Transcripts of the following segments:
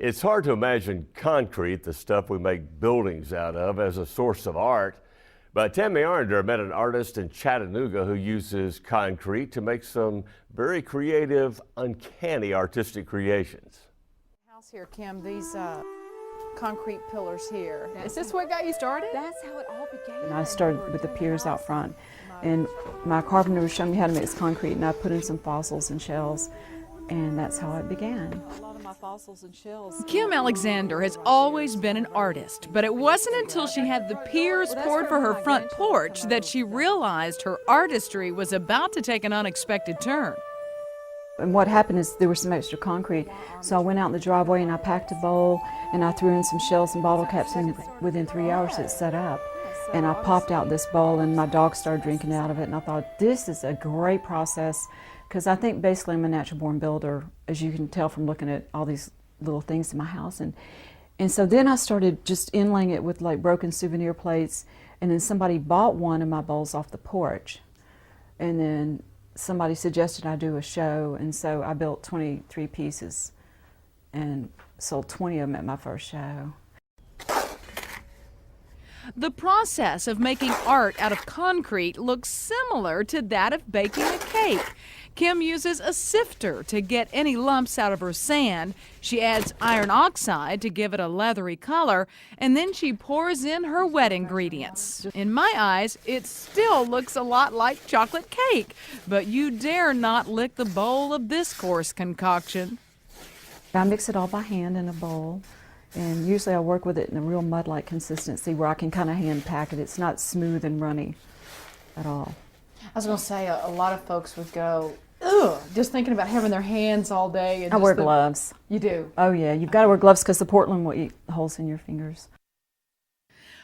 It's hard to imagine concrete, the stuff we make buildings out of, as a source of art. But Tammy Arnder met an artist in Chattanooga who uses concrete to make some very creative, uncanny artistic creations. House here, Kim, these concrete pillars here. Is this what got you started? That's how it all began. And I started with the piers out front, and my carpenter was showing me how to mix concrete, and I put in some fossils and shells, and that's how it began. A lot of my fossils and shells. Kim Alexander has always been an artist, but it wasn't until she had the piers poured for her front porch that she realized her artistry was about to take an unexpected turn. And what happened is there was some extra concrete, so I went out in the driveway and I packed a bowl and I threw in some shells and bottle caps, and within 3 hours it set up. And I popped out this bowl and my dog started drinking out of it, and I thought, this is a great process, because I think basically I'm a natural born builder, as you can tell from looking at all these little things in my house. And so then I started just inlaying it with like broken souvenir plates, and then somebody bought one of my bowls off the porch, and then somebody suggested I do a show, and so I built 23 pieces and sold 20 of them at my first show. The process of making art out of concrete looks similar to that of baking a cake. Kim uses a sifter to get any lumps out of her sand. She adds iron oxide to give it a leathery color, and then she pours in her wet ingredients. In my eyes, it still looks a lot like chocolate cake, but you dare not lick the bowl of this coarse concoction. I mix it all by hand in a bowl, and usually I work with it in a real mud-like consistency where I can kind of hand pack it. It's not smooth and runny at all. I was going to say a lot of folks would go, ugh, just thinking about having their hands all day. And I wear gloves. You do? Oh yeah, you've got to wear gloves because the Portland will eat holes in your fingers.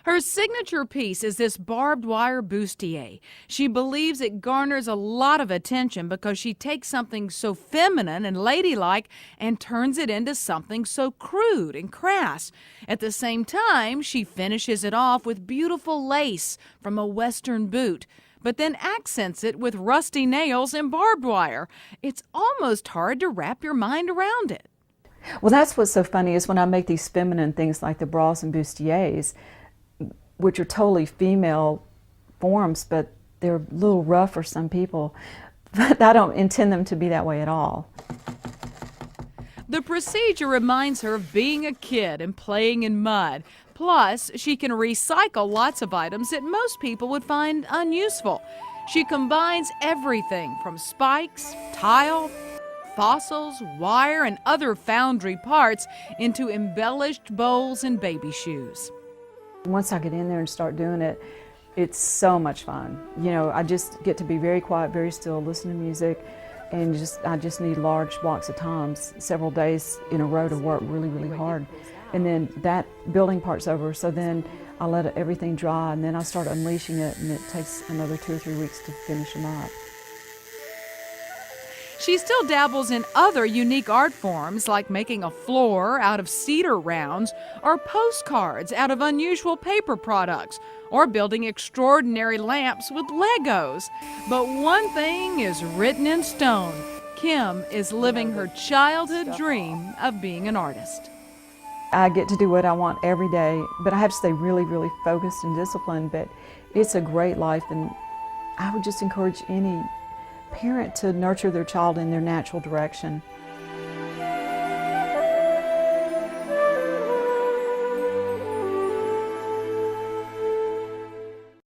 Her signature piece is this barbed wire bustier. She believes it garners a lot of attention because she takes something so feminine and ladylike and turns it into something so crude and crass. At the same time, she finishes it off with beautiful lace from a Western boot, but then accents it with rusty nails and barbed wire. It's almost hard to wrap your mind around it. Well, that's what's so funny is when I make these feminine things like the bras and bustiers, which are totally female forms, but they're a little rough for some people, but I don't intend them to be that way at all. The procedure reminds her of being a kid and playing in mud. Plus, she can recycle lots of items that most people would find unuseful. She combines everything from spikes, tile, fossils, wire, and other foundry parts into embellished bowls and baby shoes. Once I get in there and start doing it, it's so much fun. You know, I just get to be very quiet, very still, listen to music, and I just need large blocks of time, several days in a row to work really, really hard. And then that building part's over, so then I let everything dry, and then I start unleashing it, and it takes another 2 or 3 weeks to finish them up. She still dabbles in other unique art forms like making a floor out of cedar rounds, or postcards out of unusual paper products, or building extraordinary lamps with Legos. But one thing is written in stone. Kim is living her childhood dream of being an artist. I get to do what I want every day, but I have to stay really, really focused and disciplined, but it's a great life, and I would just encourage any parent to nurture their child in their natural direction.